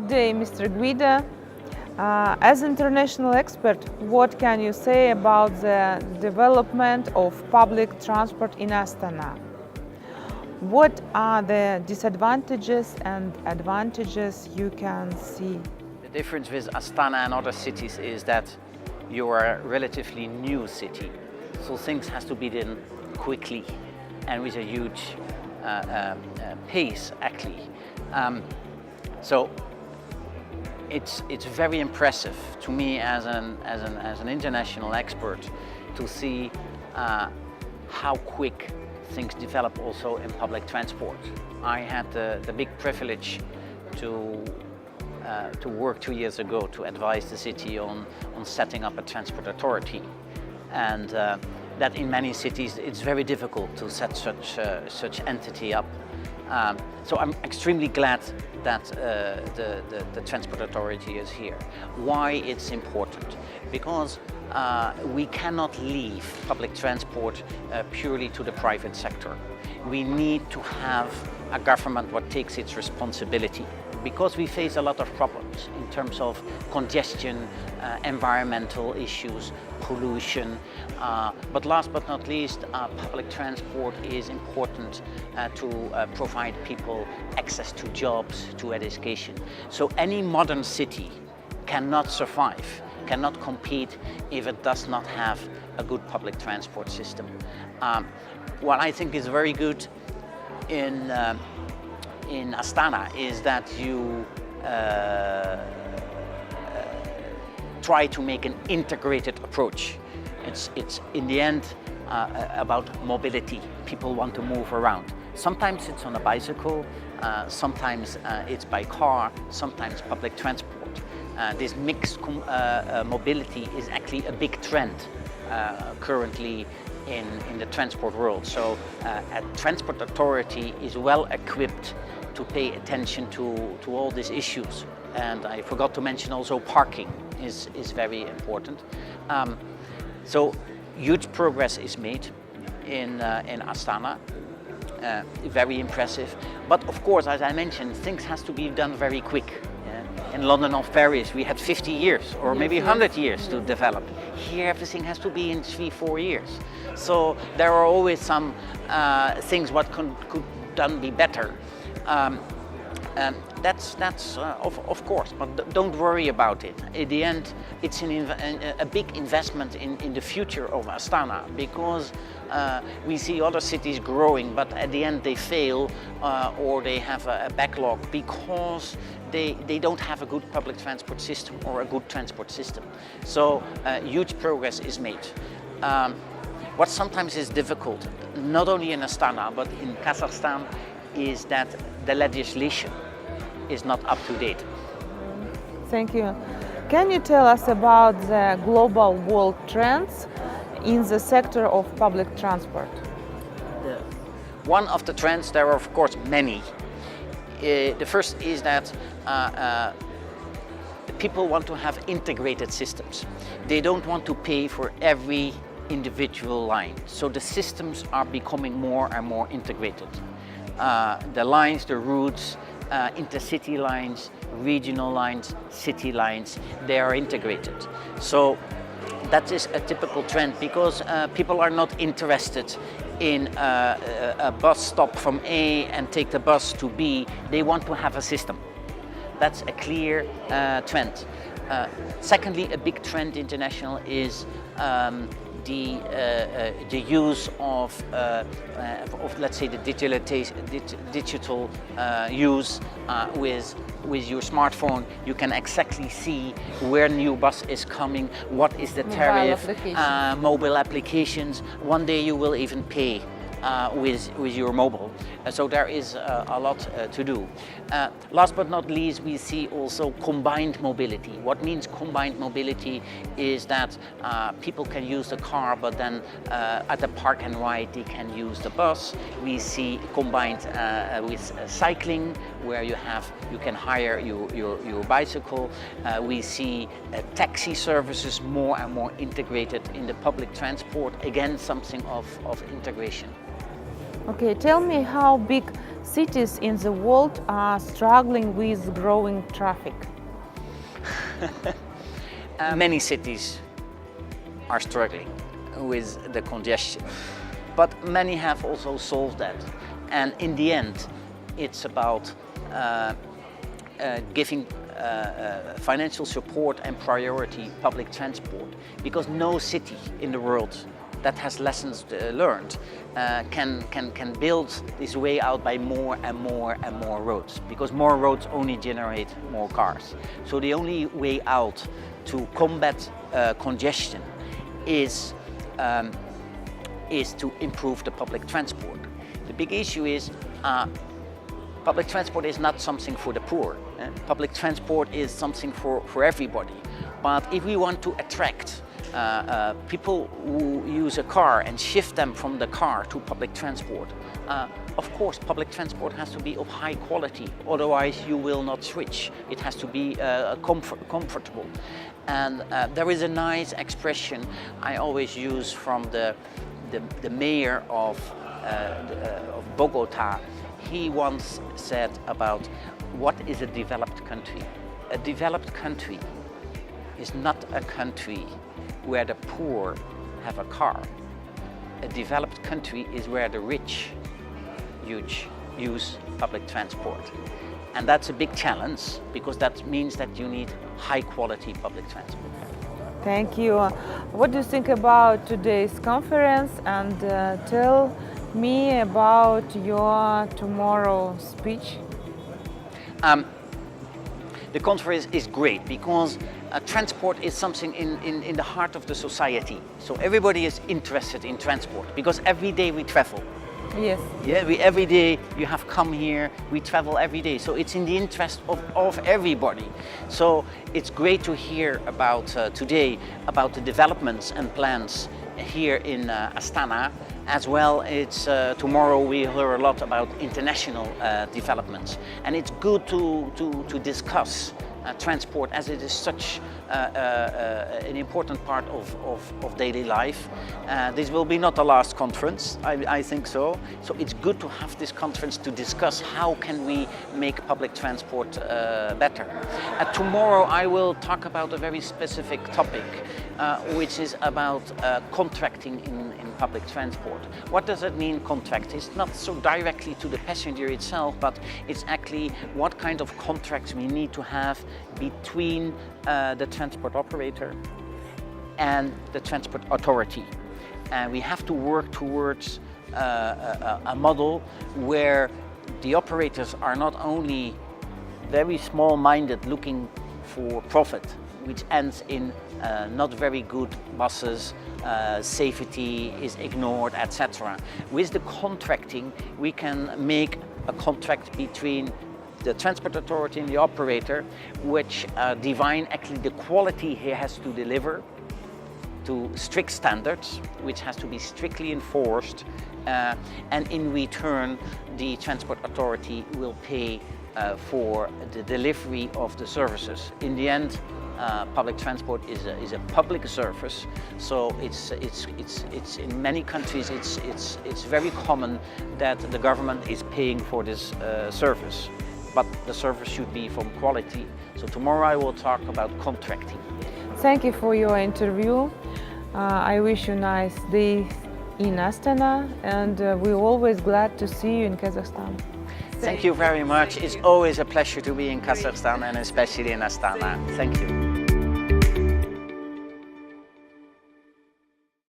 day, Mr. Guido. As international expert, what can you say about the development of public transport in Astana? What are the disadvantages and advantages you can see? The difference with Astana and other cities is that you are a relatively new city, so things has to be done quickly and with a huge pace, actually. So it's very impressive to me as an international expert to see how quick things develop also in public transport. I had the big privilege to work 2 years ago to advise the city on setting up a transport authority, and that in many cities it's very difficult to set such entity up. So I'm extremely glad that the transport authority is here. Why it's important? Because we cannot leave public transport purely to the private sector. We need to have a government that takes its responsibility, because we face a lot of problems in terms of congestion, environmental issues, pollution, but last but not least, public transport is important to provide people access to jobs, to education. So any modern city cannot survive, cannot compete if it does not have a good public transport system. What I think is very good in Astana is that you try to make an integrated approach. It's in the end about mobility. People want to move around. Sometimes it's on a bicycle, sometimes it's by car, sometimes public transport. This mixed mobility is actually a big trend currently in the transport world. So a transport authority is well equipped to pay attention to all these issues. And I forgot to mention also parking is very important. So huge progress is made in Astana, very impressive. But of course, as I mentioned, things has to be done very quick. In London or Paris, we had 50 years or maybe 100 years to develop. Here, everything has to be in 3-4 years. So there are always some things what could done be better. That's of course, but don't worry about it. In the end, it's a big investment in the future of Astana, because we see other cities growing, but at the end they fail or they have a backlog because they don't have a good public transport system or a good transport system. So huge progress is made. What sometimes is difficult, not only in Astana but in Kazakhstan, is that the legislation is not up to date. Thank you. Can you tell us about the global world trends in the sector of public transport? One of the trends, there are of course many. The first is that people want to have integrated systems. They don't want to pay for every individual line. So the systems are becoming more and more integrated. The lines, the routes, intercity lines, regional lines, city lines, they are integrated. So that is a typical trend, because people are not interested in a bus stop from A and take the bus to B. They want to have a system. That's a clear trend. Secondly, a big trend international is the use of let's say the digital use with your smartphone. You can exactly see where new bus is coming, what is the tariff, mobile applications. One day you will even pay with your mobile. So there is a lot to do. Last but not least, we see also combined mobility. What means combined mobility is that people can use the car, but then at the park and ride they can use the bus. We see combined with cycling, where you can hire your bicycle. We see taxi services more and more integrated in the public transport. Again, something of integration. Okay, tell me how big cities in the world are struggling with growing traffic? Many cities are struggling with the congestion, but many have also solved that. And in the end, it's about giving financial support and priority public transport, because no city in the world that has lessons learned can build this way out by more and more and more roads, because more roads only generate more cars. So the only way out to combat congestion is to improve the public transport. The big issue is public transport is not something for the poor. Public transport is something for everybody. But if we want to attract people who use a car and shift them from the car to public transport, of course public transport has to be of high quality, otherwise you will not switch. It has to be comfortable. And there is a nice expression I always use from the mayor of Bogota. He once said about what is a developed country. A developed country is not a country where the poor have a car. A developed country is where the rich use public transport. And that's a big challenge, because that means that you need high quality public transport. Thank you. What do you think about today's conference, and tell me about your tomorrow speech? The conference is great because transport is something in the heart of the society. So everybody is interested in transport because every day we travel. Yes. Yeah, every day you have come here, we travel every day. So it's in the interest of everybody. So it's great to hear about today about the developments and plans here in Astana. As well, it's tomorrow we hear a lot about international developments, and it's good to discuss transport, as it is such an important part of daily life. This will be not the last conference, I think so. So it's good to have this conference to discuss how can we make public transport better. Tomorrow I will talk about a very specific topic, which is about contracting in public transport. What does it mean, contract? It's not so directly to the passenger itself, but it's actually what kind of contracts we need to have between the transport operator and the transport authority. And we have to work towards a model where the operators are not only very small-minded looking for profit, which ends in not very good buses, safety is ignored, etc. With the contracting, we can make a contract between the transport authority and the operator, which define actually the quality he has to deliver to strict standards, which has to be strictly enforced, and in return the transport authority will pay for the delivery of the services. In the end, public transport is a public service, so it's in many countries it's very common that the government is paying for this service, but the service should be from quality. So tomorrow I will talk about contracting. Thank you for your interview. I wish you a nice day in Astana, and we're always glad to see you in Kazakhstan. Thank you very much. It's always a pleasure to be in Kazakhstan, and especially in Astana. Thank you.